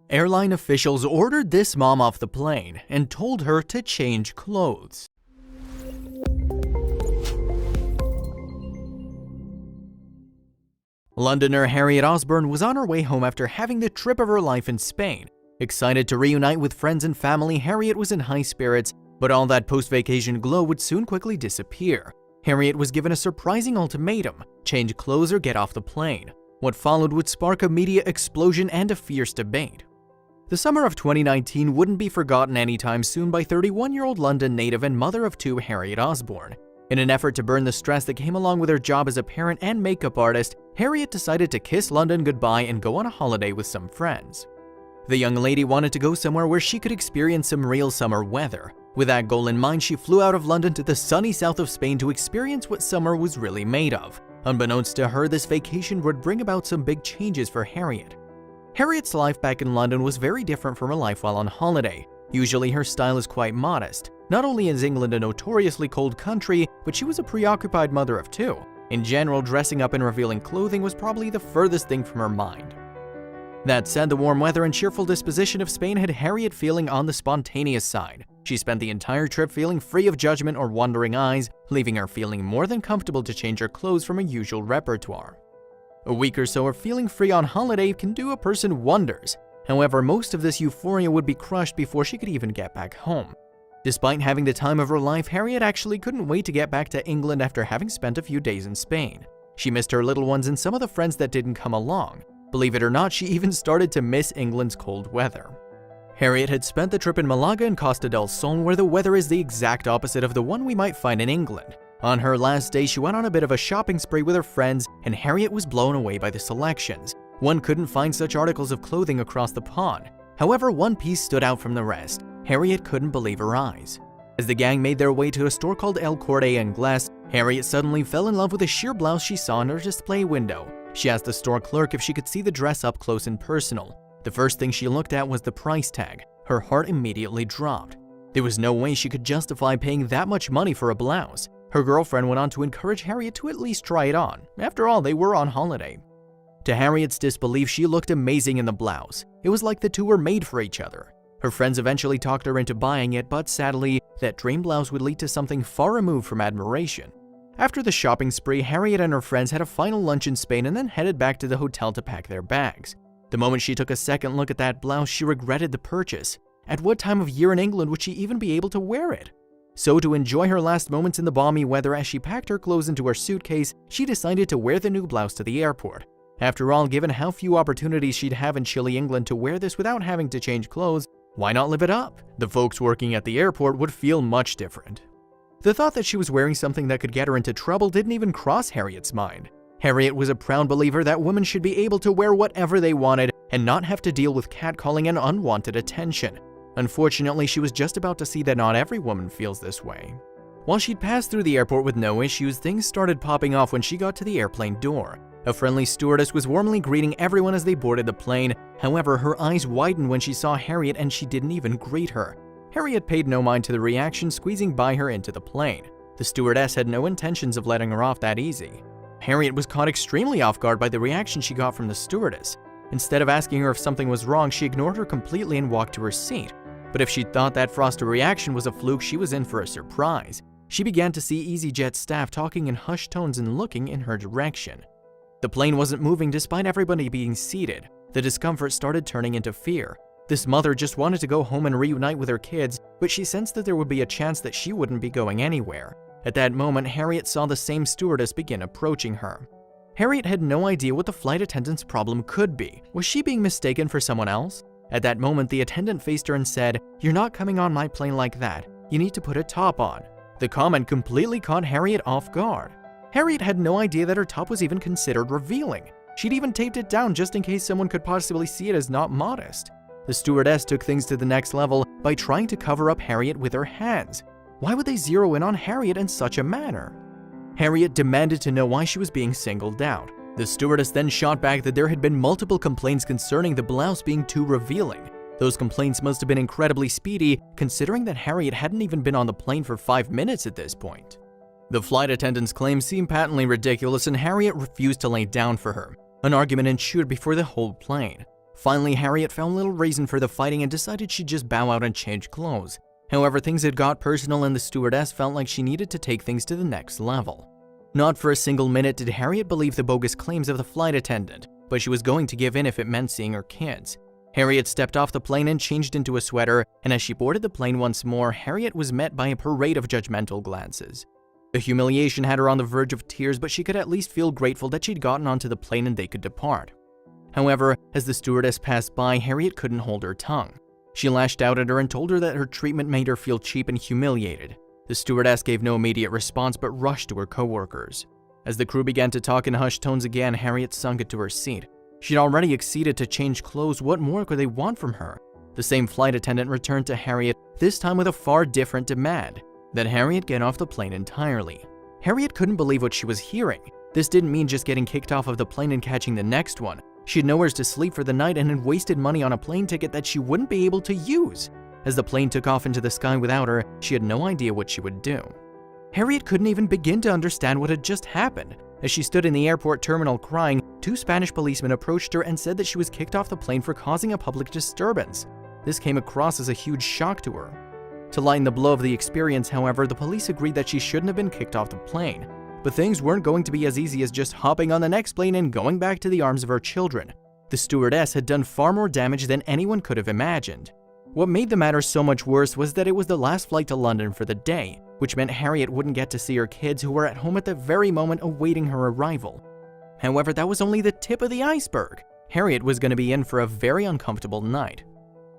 Airline officials ordered this mom off the plane and told her to change clothes. Londoner Harriet Osborne was on her way home after having the trip of her life in Spain. Excited to reunite with friends and family, Harriet was in high spirits, but all that post-vacation glow would soon quickly disappear. Harriet was given a surprising ultimatum: change clothes or get off the plane. What followed would spark a media explosion and a fierce debate. The summer of 2019 wouldn't be forgotten anytime soon by 31-year-old London native and mother of two Harriet Osborne. In an effort to burn the stress that came along with her job as a parent and makeup artist, Harriet decided to kiss London goodbye and go on a holiday with some friends. The young lady wanted to go somewhere where she could experience some real summer weather. With that goal in mind, she flew out of London to the sunny south of Spain to experience what summer was really made of. Unbeknownst to her, this vacation would bring about some big changes for Harriet. Harriet's life back in London was very different from her life while on holiday. Usually her style is quite modest. Not only is England a notoriously cold country, but she was a preoccupied mother of two. In general, dressing up in revealing clothing was probably the furthest thing from her mind. That said, the warm weather and cheerful disposition of Spain had Harriet feeling on the spontaneous side. She spent the entire trip feeling free of judgment or wandering eyes, leaving her feeling more than comfortable to change her clothes from her usual repertoire. A week or so of feeling free on holiday can do a person wonders. However, most of this euphoria would be crushed before she could even get back home. Despite having the time of her life, Harriet actually couldn't wait to get back to England after having spent a few days in Spain. She missed her little ones and some of the friends that didn't come along. Believe it or not, she even started to miss England's cold weather. Harriet had spent the trip in Malaga and Costa del Sol, where the weather is the exact opposite of the one we might find in England. On her last day, she went on a bit of a shopping spree with her friends, and Harriet was blown away by the selections. One couldn't find such articles of clothing across the pond. However, one piece stood out from the rest. Harriet couldn't believe her eyes. As the gang made their way to a store called El Corte Inglés, Harriet suddenly fell in love with a sheer blouse she saw in her display window. She asked the store clerk if she could see the dress up close and personal. The first thing she looked at was the price tag. Her heart immediately dropped. There was no way she could justify paying that much money for a blouse. Her girlfriend went on to encourage Harriet to at least try it on. After all, they were on holiday. To Harriet's disbelief, she looked amazing in the blouse. It was like the two were made for each other. Her friends eventually talked her into buying it, but sadly, that dream blouse would lead to something far removed from admiration. After the shopping spree, Harriet and her friends had a final lunch in Spain and then headed back to the hotel to pack their bags. The moment she took a second look at that blouse, she regretted the purchase. At what time of year in England would she even be able to wear it? So to enjoy her last moments in the balmy weather as she packed her clothes into her suitcase, she decided to wear the new blouse to the airport. After all, given how few opportunities she'd have in chilly England to wear this without having to change clothes, why not live it up? The folks working at the airport would feel much different. The thought that she was wearing something that could get her into trouble didn't even cross Harriet's mind. Harriet was a proud believer that women should be able to wear whatever they wanted and not have to deal with catcalling and unwanted attention. Unfortunately, she was just about to see that not every woman feels this way. While she'd passed through the airport with no issues, things started popping off when she got to the airplane door. A friendly stewardess was warmly greeting everyone as they boarded the plane. However, her eyes widened when she saw Harriet and she didn't even greet her. Harriet paid no mind to the reaction, squeezing by her into the plane. The stewardess had no intentions of letting her off that easy. Harriet was caught extremely off guard by the reaction she got from the stewardess. Instead of asking her if something was wrong, she ignored her completely and walked to her seat. But if she thought that frosty reaction was a fluke, she was in for a surprise. She began to see easyJet staff talking in hushed tones and looking in her direction. The plane wasn't moving despite everybody being seated. The discomfort started turning into fear. This mother just wanted to go home and reunite with her kids, but she sensed that there would be a chance that she wouldn't be going anywhere. At that moment, Harriet saw the same stewardess begin approaching her. Harriet had no idea what the flight attendant's problem could be. Was she being mistaken for someone else? At that moment, the attendant faced her and said, "You're not coming on my plane like that. You need to put a top on." The comment completely caught Harriet off guard. Harriet had no idea that her top was even considered revealing. She'd even taped it down just in case someone could possibly see it as not modest. The stewardess took things to the next level by trying to cover up Harriet with her hands. Why would they zero in on Harriet in such a manner? Harriet demanded to know why she was being singled out. The stewardess then shot back that there had been multiple complaints concerning the blouse being too revealing. Those complaints must have been incredibly speedy, considering that Harriet hadn't even been on the plane for 5 minutes at this point. The flight attendant's claims seemed patently ridiculous, and Harriet refused to lay down for her. An argument ensued before the whole plane. Finally, Harriet found little reason for the fighting and decided she'd just bow out and change clothes. However, things had got personal and the stewardess felt like she needed to take things to the next level. Not for a single minute did Harriet believe the bogus claims of the flight attendant, but she was going to give in if it meant seeing her kids. Harriet stepped off the plane and changed into a sweater, and as she boarded the plane once more, Harriet was met by a parade of judgmental glances. The humiliation had her on the verge of tears, but she could at least feel grateful that she'd gotten onto the plane and they could depart. However, as the stewardess passed by, Harriet couldn't hold her tongue. She lashed out at her and told her that her treatment made her feel cheap and humiliated. The stewardess gave no immediate response but rushed to her coworkers. As the crew began to talk in hushed tones again, Harriet sunk into her seat. She'd already acceded to change clothes. What more could they want from her? The same flight attendant returned to Harriet, this time with a far different demand: that Harriet get off the plane entirely. Harriet couldn't believe what she was hearing. This didn't mean just getting kicked off of the plane and catching the next one. She had nowhere to sleep for the night and had wasted money on a plane ticket that she wouldn't be able to use. As the plane took off into the sky without her, she had no idea what she would do. Harriet couldn't even begin to understand what had just happened. As she stood in the airport terminal crying, 2 Spanish policemen approached her and said that she was kicked off the plane for causing a public disturbance. This came across as a huge shock to her. To lighten the blow of the experience, however, the police agreed that she shouldn't have been kicked off the plane. But things weren't going to be as easy as just hopping on the next plane and going back to the arms of her children. The stewardess had done far more damage than anyone could have imagined. What made the matter so much worse was that it was the last flight to London for the day, which meant Harriet wouldn't get to see her kids who were at home at the very moment awaiting her arrival. However, that was only the tip of the iceberg. Harriet was going to be in for a very uncomfortable night.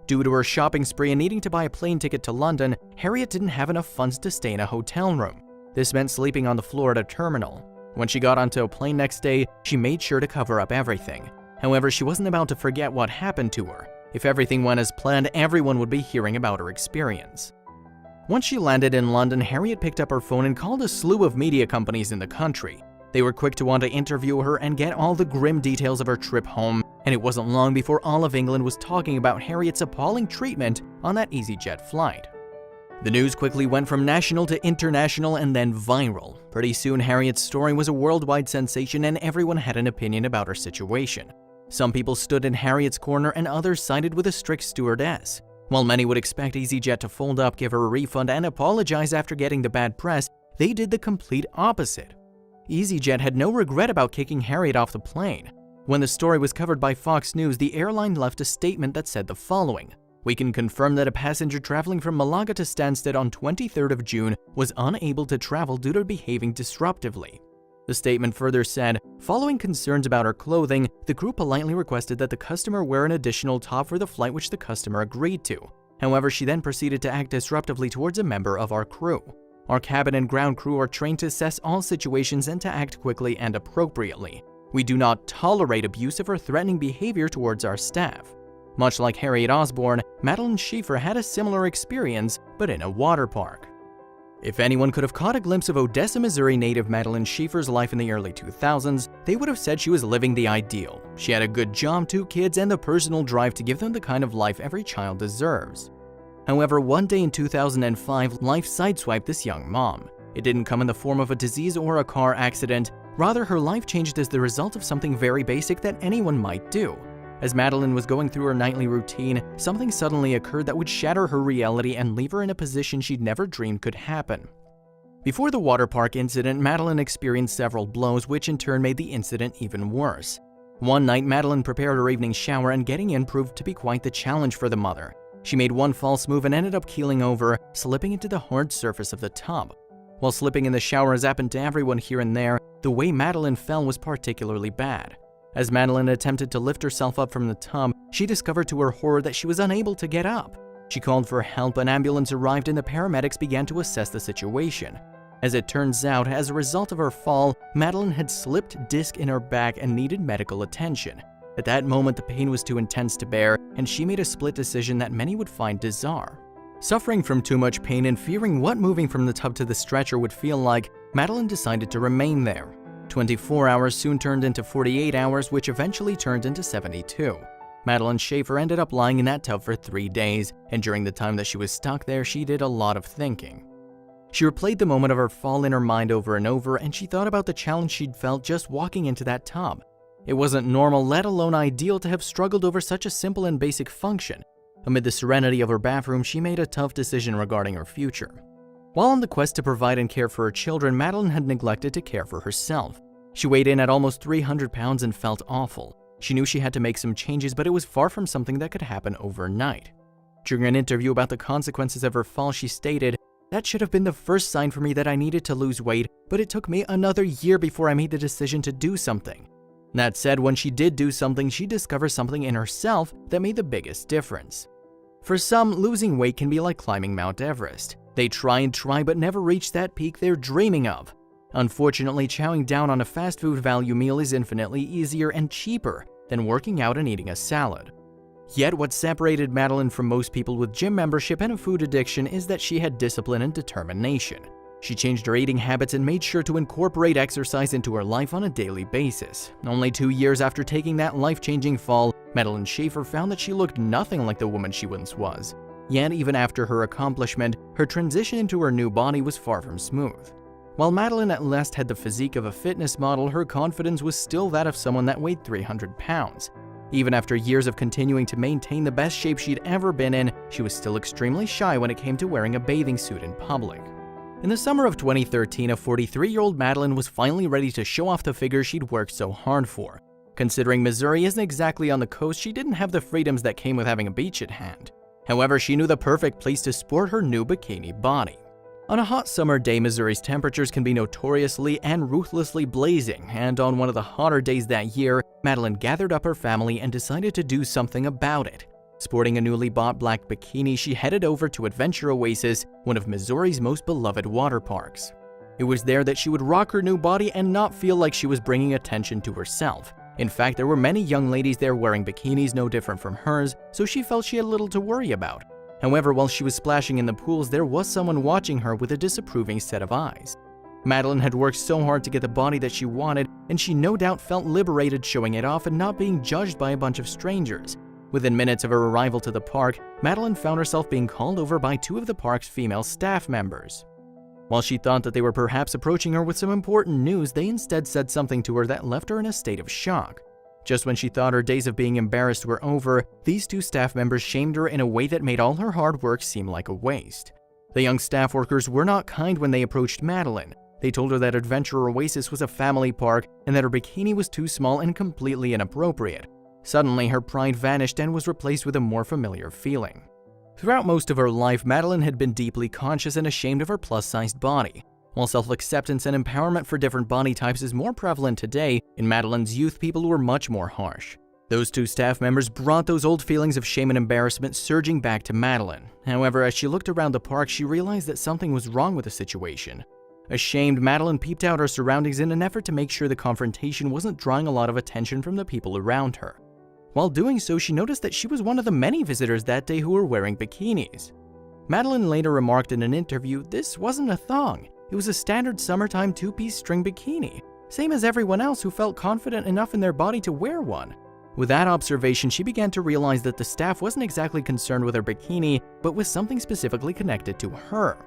Due to her shopping spree and needing to buy a plane ticket to London, Harriet didn't have enough funds to stay in a hotel room. This meant sleeping on the floor at a terminal. When she got onto a plane next day, she made sure to cover up everything. However, she wasn't about to forget what happened to her. If everything went as planned, everyone would be hearing about her experience. Once she landed in London, Harriet picked up her phone and called a slew of media companies in the country. They were quick to want to interview her and get all the grim details of her trip home, and it wasn't long before all of England was talking about Harriet's appalling treatment on that EasyJet flight. The news quickly went from national to international and then viral. Pretty soon, Harriet's story was a worldwide sensation and everyone had an opinion about her situation. Some people stood in Harriet's corner and others sided with a strict stewardess. While many would expect EasyJet to fold up, give her a refund, and apologize after getting the bad press, they did the complete opposite. EasyJet had no regret about kicking Harriet off the plane. When the story was covered by Fox News, the airline left a statement that said the following: "We can confirm that a passenger traveling from Malaga to Stansted on 23rd of June was unable to travel due to behaving disruptively." The statement further said, following concerns about her clothing, the crew politely requested that the customer wear an additional top for the flight, which the customer agreed to. However, she then proceeded to act disruptively towards a member of our crew. Our cabin and ground crew are trained to assess all situations and to act quickly and appropriately. We do not tolerate abusive or threatening behavior towards our staff. Much like Harriet Osborne, Madeline Schaefer had a similar experience, but in a water park. If anyone could have caught a glimpse of Odessa, Missouri native Madeline Schaefer's life in the early 2000s, they would have said she was living the ideal. She had a good job, 2 kids, and the personal drive to give them the kind of life every child deserves. However, one day in 2005, life sideswiped this young mom. It didn't come in the form of a disease or a car accident. Rather, her life changed as the result of something very basic that anyone might do. As Madeline was going through her nightly routine, something suddenly occurred that would shatter her reality and leave her in a position she'd never dreamed could happen. Before the water park incident, Madeline experienced several blows, which in turn made the incident even worse. One night, Madeline prepared her evening shower, and getting in proved to be quite the challenge for the mother. She made one false move and ended up keeling over, slipping into the hard surface of the tub. While slipping in the shower has happened to everyone here and there, the way Madeline fell was particularly bad. As Madeline attempted to lift herself up from the tub, she discovered to her horror that she was unable to get up. She called for help, an ambulance arrived, and the paramedics began to assess the situation. As it turns out, as a result of her fall, Madeline had slipped disc in her back and needed medical attention. At that moment, the pain was too intense to bear, and she made a split decision that many would find bizarre. Suffering from too much pain and fearing what moving from the tub to the stretcher would feel like, Madeline decided to remain there. 24 hours soon turned into 48 hours, which eventually turned into 72. Madeline Schaefer ended up lying in that tub for 3 days, and during the time that she was stuck there, she did a lot of thinking. She replayed the moment of her fall in her mind over and over, and she thought about the challenge she'd felt just walking into that tub. It wasn't normal, let alone ideal, to have struggled over such a simple and basic function. Amid the serenity of her bathroom, she made a tough decision regarding her future. While on the quest to provide and care for her children, Madeline had neglected to care for herself. She weighed in at almost 300 pounds and felt awful. She knew she had to make some changes, but it was far from something that could happen overnight. During an interview about the consequences of her fall, she stated, "That should have been the first sign for me that I needed to lose weight, but it took me another year before I made the decision to do something." That said, when she did do something, she discovered something in herself that made the biggest difference. For some, losing weight can be like climbing Mount Everest. They try and try but never reach that peak they're dreaming of. Unfortunately, chowing down on a fast food value meal is infinitely easier and cheaper than working out and eating a salad. Yet what separated Madeline from most people with gym membership and a food addiction is that she had discipline and determination. She changed her eating habits and made sure to incorporate exercise into her life on a daily basis. Only 2 years after taking that life-changing fall, Madeline Schaefer found that she looked nothing like the woman she once was. Yet even after her accomplishment, her transition into her new body was far from smooth. While Madeline at last had the physique of a fitness model, her confidence was still that of someone that weighed 300 pounds. Even after years of continuing to maintain the best shape she'd ever been in, she was still extremely shy when it came to wearing a bathing suit in public. In the summer of 2013, a 43-year-old Madeline was finally ready to show off the figure she'd worked so hard for. Considering Missouri isn't exactly on the coast, she didn't have the freedoms that came with having a beach at hand. However, she knew the perfect place to sport her new bikini body. On a hot summer day, Missouri's temperatures can be notoriously and ruthlessly blazing, and on one of the hotter days that year, Madeline gathered up her family and decided to do something about it. Sporting a newly bought black bikini, she headed over to Adventure Oasis, one of Missouri's most beloved water parks. It was there that she would rock her new body and not feel like she was bringing attention to herself. In fact, there were many young ladies there wearing bikinis no different from hers, so she felt she had little to worry about. However, while she was splashing in the pools, there was someone watching her with a disapproving set of eyes. Madeline had worked so hard to get the body that she wanted, and she no doubt felt liberated showing it off and not being judged by a bunch of strangers. Within minutes of her arrival to the park, Madeline found herself being called over by 2 of the park's female staff members. While she thought that they were perhaps approaching her with some important news, they instead said something to her that left her in a state of shock. Just when she thought her days of being embarrassed were over, these 2 staff members shamed her in a way that made all her hard work seem like a waste. The young staff workers were not kind when they approached Madeline. They told her that Adventure Oasis was a family park and that her bikini was too small and completely inappropriate. Suddenly, her pride vanished and was replaced with a more familiar feeling. Throughout most of her life, Madeline had been deeply conscious and ashamed of her plus-sized body. While self-acceptance and empowerment for different body types is more prevalent today, in Madeline's youth, people were much more harsh. Those 2 staff members brought those old feelings of shame and embarrassment surging back to Madeline. However, as she looked around the park, she realized that something was wrong with the situation. Ashamed, Madeline peeped out her surroundings in an effort to make sure the confrontation wasn't drawing a lot of attention from the people around her. While doing so, she noticed that she was one of the many visitors that day who were wearing bikinis. Madeline later remarked in an interview, "This wasn't a thong. It was a standard summertime 2-piece string bikini, same as everyone else who felt confident enough in their body to wear one." With that observation, she began to realize that the staff wasn't exactly concerned with her bikini, but with something specifically connected to her.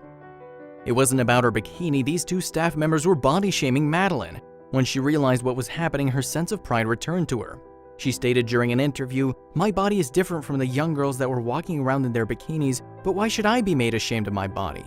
It wasn't about her bikini, these 2 staff members were body-shaming Madeline. When she realized what was happening, her sense of pride returned to her. She stated during an interview, "My body is different from the young girls that were walking around in their bikinis, but why should I be made ashamed of my body?"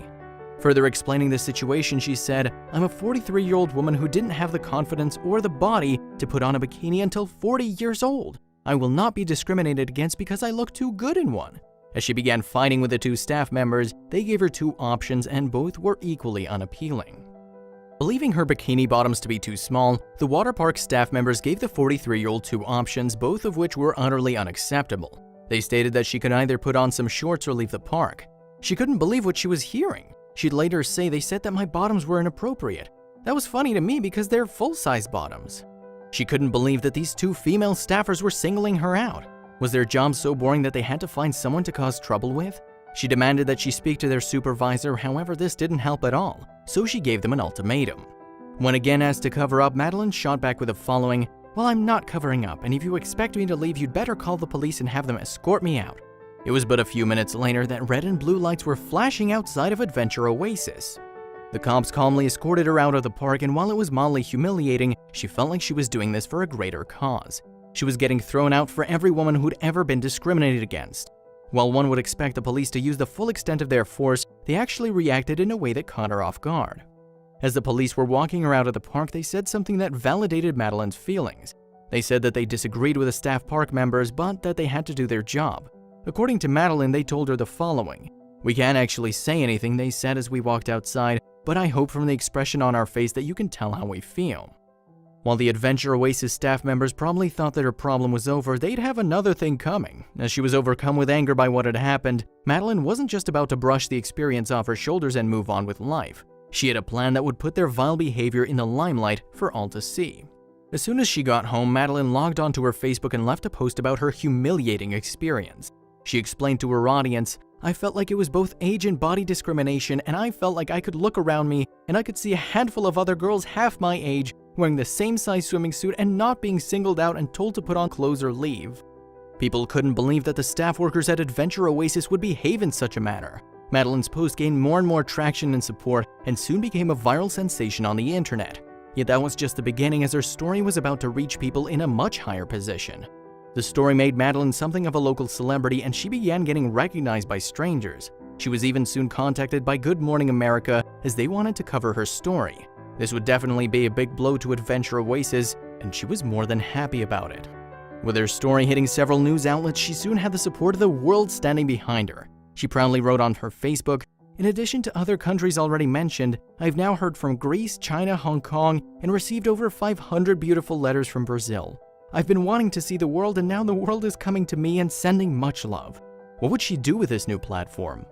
Further explaining the situation, she said, "I'm a 43-year-old woman who didn't have the confidence or the body to put on a bikini until 40 years old. I will not be discriminated against because I look too good in one." As she began fighting with the 2 staff members, they gave her 2 options and both were equally unappealing. Believing her bikini bottoms to be too small, the water park staff members gave the 43-year-old 2 options, both of which were utterly unacceptable. They stated that she could either put on some shorts or leave the park. She couldn't believe what she was hearing. She'd later say, "They said that my bottoms were inappropriate. That was funny to me because they're full-size bottoms." She couldn't believe that these 2 female staffers were singling her out. Was their job so boring that they had to find someone to cause trouble with? She demanded that she speak to their supervisor, however this didn't help at all, so she gave them an ultimatum. When again asked to cover up, Madeline shot back with the following, "Well, I'm not covering up, and if you expect me to leave, you'd better call the police and have them escort me out." It was but a few minutes later that red and blue lights were flashing outside of Adventure Oasis. The cops calmly escorted her out of the park, and while it was mildly humiliating, she felt like she was doing this for a greater cause. She was getting thrown out for every woman who'd ever been discriminated against. While one would expect the police to use the full extent of their force, they actually reacted in a way that caught her off guard. As the police were walking her out of the park, they said something that validated Madeline's feelings. They said that they disagreed with the staff park members, but that they had to do their job. According to Madeline, they told her the following: "We can't actually say anything," they said as we walked outside, "but I hope from the expression on our face that you can tell how we feel." While the Adventure Oasis staff members probably thought that her problem was over, they'd have another thing coming. As she was overcome with anger by what had happened, Madeline wasn't just about to brush the experience off her shoulders and move on with life. She had a plan that would put their vile behavior in the limelight for all to see. As soon as she got home, Madeline logged onto her Facebook and left a post about her humiliating experience. She explained to her audience, "I felt like it was both age and body discrimination, and I felt like I could look around me and I could see a handful of other girls half my age wearing the same size swimming suit and not being singled out and told to put on clothes or leave." People couldn't believe that the staff workers at Adventure Oasis would behave in such a manner. Madeline's post gained more and more traction and support and soon became a viral sensation on the internet. Yet that was just the beginning, as her story was about to reach people in a much higher position. The story made Madeline something of a local celebrity, and she began getting recognized by strangers. She was even soon contacted by Good Morning America as they wanted to cover her story. This would definitely be a big blow to Adventure Oasis, and she was more than happy about it. With her story hitting several news outlets, she soon had the support of the world standing behind her. She proudly wrote on her Facebook, "In addition to other countries already mentioned, I've now heard from Greece, China, Hong Kong, and received over 500 beautiful letters from Brazil. I've been wanting to see the world, and now the world is coming to me and sending much love." What would she do with this new platform?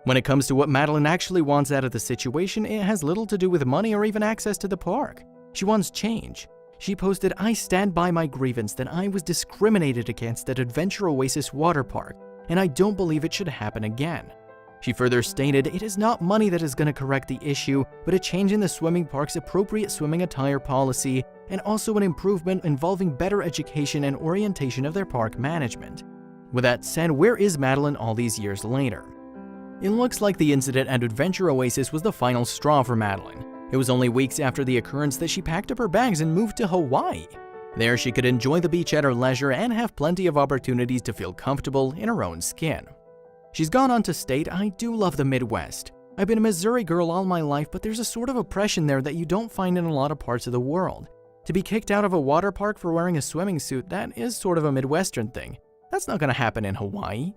When it comes to what Madeline actually wants out of the situation, it has little to do with money or even access to the park. She wants change. She posted, "I stand by my grievance that I was discriminated against at Adventure Oasis Water Park, and I don't believe it should happen again." She further stated, "It is not money that is going to correct the issue, but a change in the swimming park's appropriate swimming attire policy, and also an improvement involving better education and orientation of their park management." With that said, where is Madeline all these years later? It looks like the incident at Adventure Oasis was the final straw for Madeline. It was only weeks after the occurrence that she packed up her bags and moved to Hawaii. There she could enjoy the beach at her leisure and have plenty of opportunities to feel comfortable in her own skin. She's gone on to state, "I do love the Midwest. I've been a Missouri girl all my life, but there's a sort of oppression there that you don't find in a lot of parts of the world. To be kicked out of a water park for wearing a swimming suit, that is sort of a Midwestern thing. That's not going to happen in Hawaii."